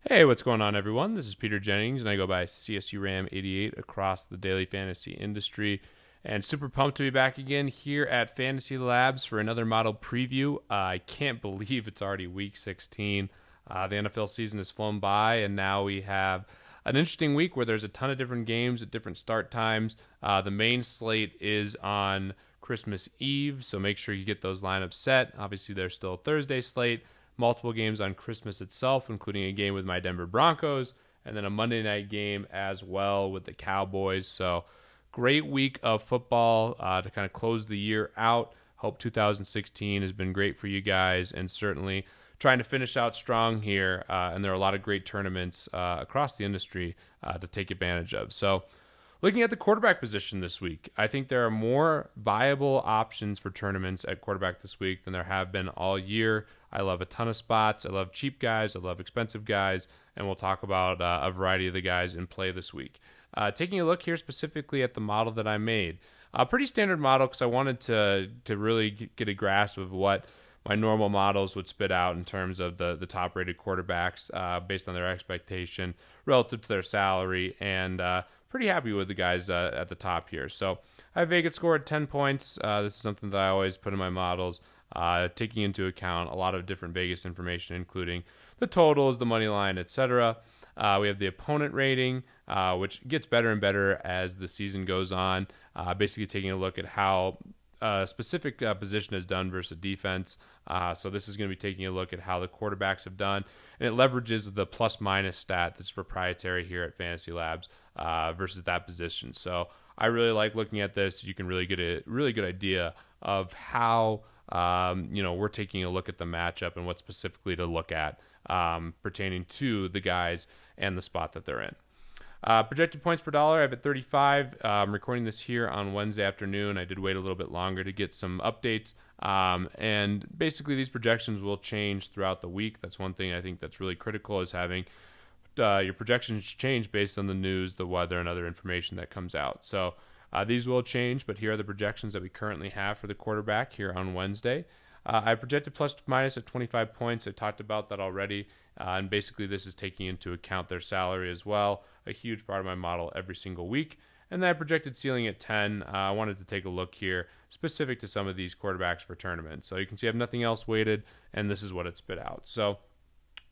Hey, what's going on, everyone? This is Peter Jennings, and I go by CSURAM88 across the daily fantasy industry. And super pumped to be back again here at Fantasy Labs for another model preview. I can't believe it's already week 16. The NFL season has flown by, and now we have an interesting week where there's a ton of different games at different start times. The main slate is on Christmas Eve, so make sure you get those lineups set. Obviously, there's still a Thursday slate, multiple games on Christmas itself, including a game with my Denver Broncos, and then a Monday night game as well with the Cowboys. So great week of football to kind of close the year out. Hope 2016 has been great for you guys, and certainly trying to finish out strong here. And there are a lot of great tournaments across the industry to take advantage of. So looking at the quarterback position this week, I think there are more viable options for tournaments at quarterback this week than there have been all year. I love a ton of spots. I love cheap guys. I love expensive guys. And we'll talk about a variety of the guys in play this week. Taking a look here specifically at the model that I made. A pretty standard model because I wanted to really get a grasp of what my normal models would spit out in terms of the top rated quarterbacks based on their expectation relative to their salary, and pretty happy with the guys at the top here. So I have Vegas score at 10 points. This is something that I always put in my models, taking into account a lot of different Vegas information, including the totals, the money line, etc. We have the opponent rating, which gets better and better as the season goes on, basically taking a look at how specific position has done versus defense. So this is going to be taking a look at how the quarterbacks have done, and it leverages the plus minus stat that's proprietary here at Fantasy Labs versus that position. So I really like looking at this. You can really get a really good idea of how we're taking a look at the matchup and what specifically to look at pertaining to the guys and the spot that they're in. Projected points per dollar, I have at 35. I'm recording this here on Wednesday afternoon. I did wait a little bit longer to get some updates. And basically, these projections will change throughout the week. That's one thing I think that's really critical, is having your projections change based on the news, the weather, and other information that comes out. So these will change, but here are the projections that we currently have for the quarterback here on Wednesday. I projected plus minus at 25 points. I talked about that already. And basically, this is taking into account their salary as well, a huge part of my model every single week. And then I projected ceiling at 10. I wanted to take a look here specific to some of these quarterbacks for tournaments. So you can see I have nothing else weighted, and this is what it spit out. So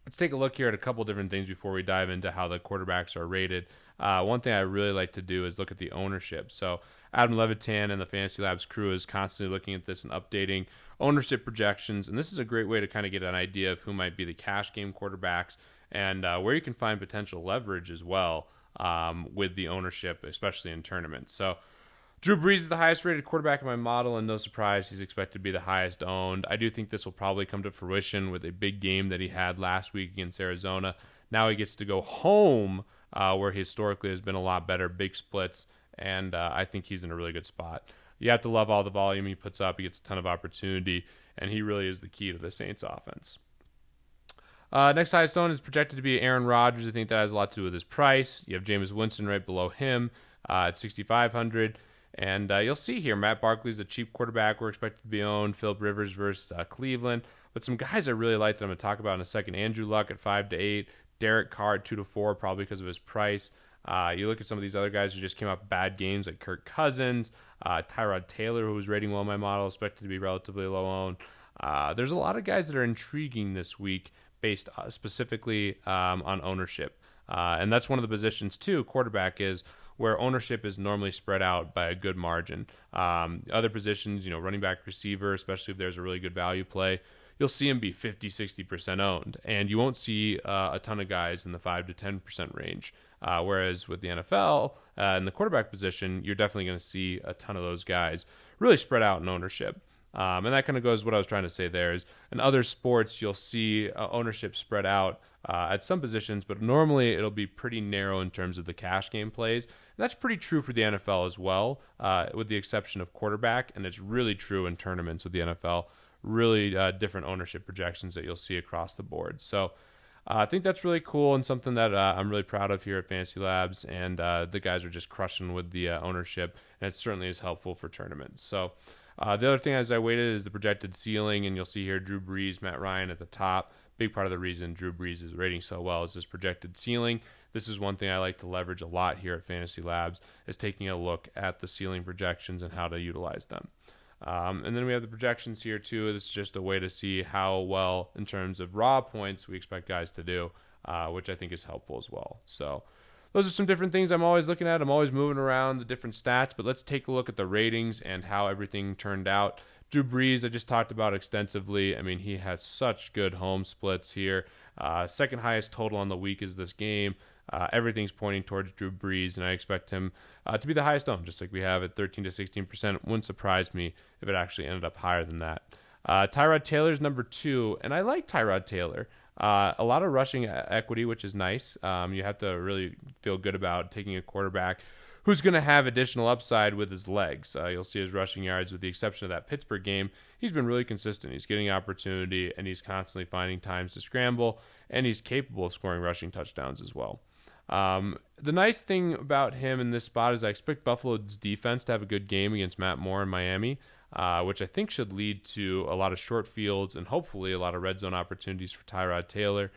let's take a look here at a couple different things before we dive into how the quarterbacks are rated. One thing I really like to do is look at the ownership. So Adam Levitan and the Fantasy Labs crew is constantly looking at this and updating ownership projections. And this is a great way to kind of get an idea of who might be the cash game quarterbacks and where you can find potential leverage as well with the ownership, especially in tournaments. So Drew Brees is the highest rated quarterback in my model, and no surprise, he's expected to be the highest owned. I do think this will probably come to fruition with a big game that he had last week against Arizona. Now he gets to go home where historically has been a lot better, big splits, and I think he's in a really good spot. You have to love all the volume he puts up. He gets a ton of opportunity, and he really is the key to the Saints offense. Next highest owned is projected to be Aaron Rodgers. I think that has a lot to do with his price. You have Jameis Winston right below him at 6,500. And you'll see here, Matt Barkley's a cheap quarterback. We're expected to be owned. Philip Rivers versus Cleveland. But some guys I really like that I'm going to talk about in a second. Andrew Luck at 5-8. Derek Carr at 2-4, probably because of his price. You look at some of these other guys who just came off bad games, like Kirk Cousins, Tyrod Taylor, who was rating well in my model, expected to be relatively low owned. There's a lot of guys that are intriguing this week based specifically on ownership. And that's one of the positions, too, quarterback is, where ownership is normally spread out by a good margin. Other positions, running back, receiver, especially if there's a really good value play, you'll see them be 50, 60% owned. And you won't see a ton of guys in the 5 to 10% range. Whereas with the NFL and the quarterback position, you're definitely going to see a ton of those guys really spread out in ownership. And that kind of goes what I was trying to say there is in other sports, you'll see ownership spread out at some positions, but normally it'll be pretty narrow in terms of the cash game plays. And that's pretty true for the NFL as well, with the exception of quarterback. And it's really true in tournaments with the NFL, really different ownership projections that you'll see across the board. So I think that's really cool and something that I'm really proud of here at Fantasy Labs. And the guys are just crushing with the ownership, and it certainly is helpful for tournaments. So the other thing as I weighted is the projected ceiling, and you'll see here Drew Brees, Matt Ryan at the top, big part of the reason Drew Brees is rating so well is his projected ceiling. This is one thing I like to leverage a lot here at Fantasy Labs, is taking a look at the ceiling projections and how to utilize them. And then we have the projections here too. This is just a way to see how well, in terms of raw points, we expect guys to do, which I think is helpful as well. So those are some different things I'm always looking at. I'm always moving around the different stats, but let's take a look at the ratings and how everything turned out. Drew Brees, I just talked about extensively. I mean, he has such good home splits here. Second highest total on the week is this game. Everything's pointing towards Drew Brees, and I expect him to be the highest owned, just like we have at 13 to 16%. Wouldn't surprise me if it actually ended up higher than that. Tyrod Taylor's number 2, and I like Tyrod Taylor. A lot of rushing equity, which is nice. You have to really feel good about taking a quarterback who's going to have additional upside with his legs. You'll see his rushing yards, with the exception of that Pittsburgh game. He's been really consistent. He's getting opportunity, and he's constantly finding times to scramble, and he's capable of scoring rushing touchdowns as well. The nice thing about him in this spot is I expect Buffalo's defense to have a good game against Matt Moore in Miami, which I think should lead to a lot of short fields and hopefully a lot of red zone opportunities for Tyrod Taylor.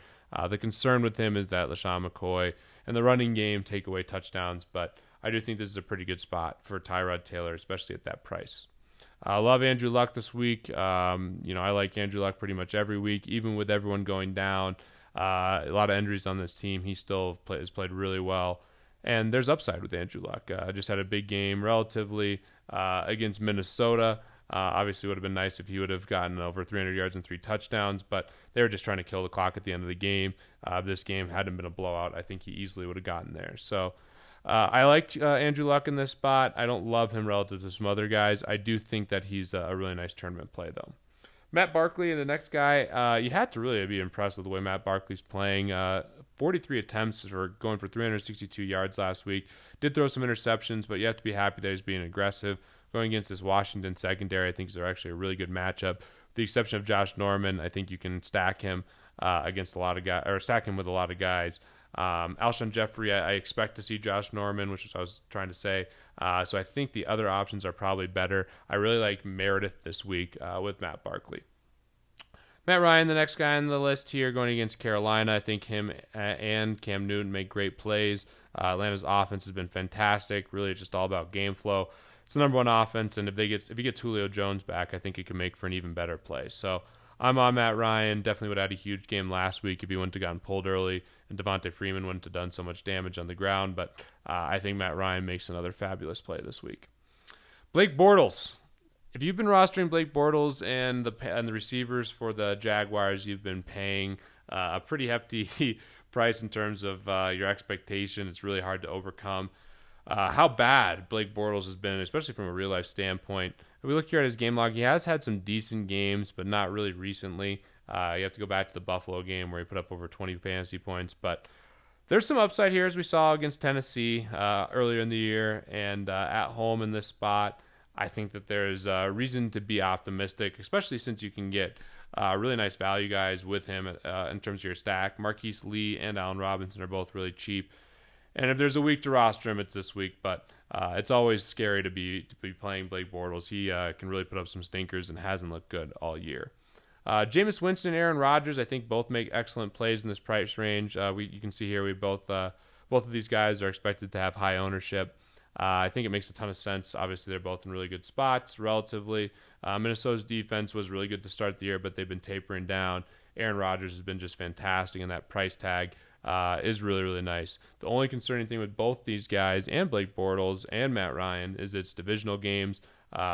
The concern with him is that LaShawn McCoy and the running game take away touchdowns, but I do think this is a pretty good spot for Tyrod Taylor, especially at that price. I love Andrew Luck this week. I like Andrew Luck pretty much every week, even with everyone going down. A lot of injuries on this team. He still has played really well. And there's upside with Andrew Luck. Just had a big game relatively against Minnesota. Obviously, it would have been nice if he would have gotten over 300 yards and 3 touchdowns, but they were just trying to kill the clock at the end of the game. This game hadn't been a blowout. I think he easily would have gotten there. So I like Andrew Luck in this spot. I don't love him relative to some other guys. I do think that he's a really nice tournament play, though. Matt Barkley, the next guy, you had to really be impressed with the way Matt Barkley's playing. 43 attempts for going for 362 yards last week. Did throw some interceptions, but you have to be happy that he's being aggressive. Going against this Washington secondary, I think they're actually a really good matchup. With the exception of Josh Norman, I think you can stack him against a lot of guys, or stack him with a lot of guys. Alshon Jeffrey, I expect to see Josh Norman, which is what I was trying to say. So I think the other options are probably better. I really like Meredith this week with Matt Barkley. Matt Ryan, the next guy on the list here, going against Carolina. I think him and Cam Newton make great plays. Atlanta's offense has been fantastic. Really, just all about game flow. It's the number one offense, and if he gets Julio Jones back, I think it can make for an even better play. So I'm on Matt Ryan. Definitely would have had a huge game last week if he wouldn't have gotten pulled early and Devontae Freeman wouldn't have done so much damage on the ground. But I think Matt Ryan makes another fabulous play this week. Blake Bortles. If you've been rostering Blake Bortles and the receivers for the Jaguars, you've been paying a pretty hefty price in terms of your expectation. It's really hard to overcome how bad Blake Bortles has been, especially from a real-life standpoint. If we look here at his game log, he has had some decent games, but not really recently. You have to go back to the Buffalo game where he put up over 20 fantasy points. But there's some upside here, as we saw against Tennessee earlier in the year, and at home in this spot. I think that there's reason to be optimistic, especially since you can get really nice value guys with him in terms of your stack. Marquise Lee and Allen Robinson are both really cheap. And if there's a week to roster him, it's this week. But it's always scary to be playing Blake Bortles. He can really put up some stinkers and hasn't looked good all year. Jameis Winston, Aaron Rodgers, I think both make excellent plays in this price range. You can see here we both of these guys are expected to have high ownership. I think it makes a ton of sense. Obviously, they're both in really good spots relatively. Minnesota's defense was really good to start the year, but they've been tapering down. Aaron Rodgers has been just fantastic, and that price tag is really, really nice. The only concerning thing with both these guys and Blake Bortles and Matt Ryan is it's divisional games.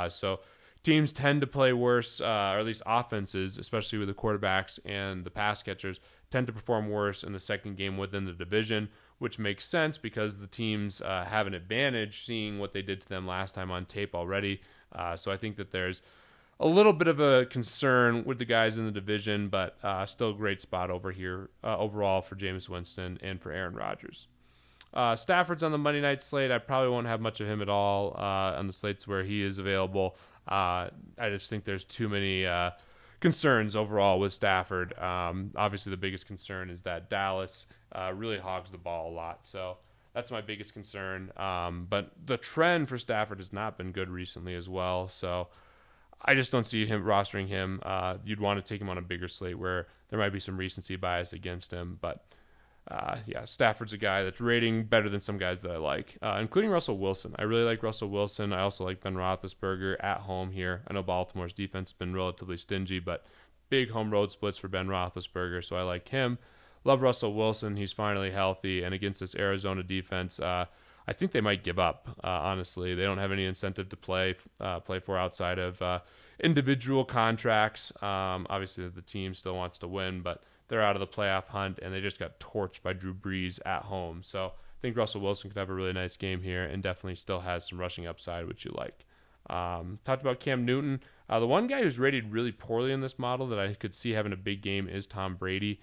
So teams tend to play worse, or at least offenses, especially with the quarterbacks and the pass catchers, tend to perform worse in the second game within the division, which makes sense because the teams have an advantage seeing what they did to them last time on tape already. So I think that there's a little bit of a concern with the guys in the division, but still a great spot over here overall for Jameis Winston and for Aaron Rodgers. Stafford's on the Monday night slate. I probably won't have much of him at all on the slates where he is available. I just think there's too many concerns overall with Stafford. Obviously, the biggest concern is that Dallas really hogs the ball a lot. So that's my biggest concern. But the trend for Stafford has not been good recently as well. So I just don't see him rostering him. You'd want to take him on a bigger slate where there might be some recency bias against him. But yeah, Stafford's a guy that's rating better than some guys that I like, including Russell Wilson. I really like Russell Wilson. I also like Ben Roethlisberger at home here. I know Baltimore's defense has been relatively stingy, but big home road splits for Ben Roethlisberger, so I like him. Love Russell Wilson. He's finally healthy, and against this Arizona defense, I think they might give up. Honestly, they don't have any incentive to play for outside of individual contracts. Obviously, the team still wants to win, but they're out of the playoff hunt, and they just got torched by Drew Brees at home. So I think Russell Wilson could have a really nice game here, and definitely still has some rushing upside, which you like. Talked about Cam Newton. The one guy who's rated really poorly in this model that I could see having a big game is Tom Brady.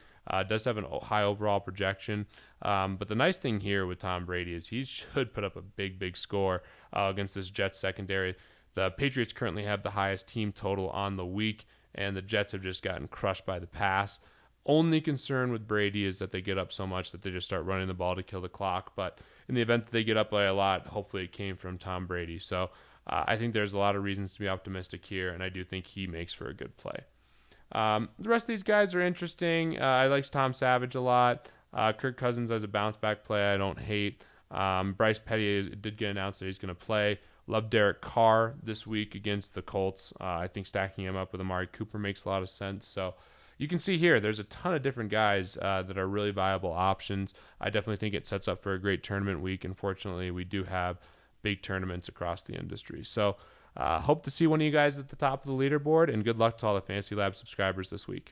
Does have a high overall projection. But the nice thing here with Tom Brady is he should put up a big score against this Jets secondary. The Patriots currently have the highest team total on the week, and the Jets have just gotten crushed by the pass. Only concern with Brady is that they get up so much that they just start running the ball to kill the clock. But in the event that they get up by a lot, hopefully it came from Tom Brady. So I think there's a lot of reasons to be optimistic here, and I do think he makes for a good play. The rest of these guys are interesting. I like Tom Savage a lot. Kirk Cousins as a bounce-back play I don't hate. Bryce Petty did get announced that he's going to play. Love Derek Carr this week against the Colts. I think stacking him up with Amari Cooper makes a lot of sense. So you can see here there's a ton of different guys that are really viable options. I definitely think it sets up for a great tournament week. Unfortunately, we do have big tournaments across the industry. So hope to see one of you guys at the top of the leaderboard, and good luck to all the Fantasy Lab subscribers this week.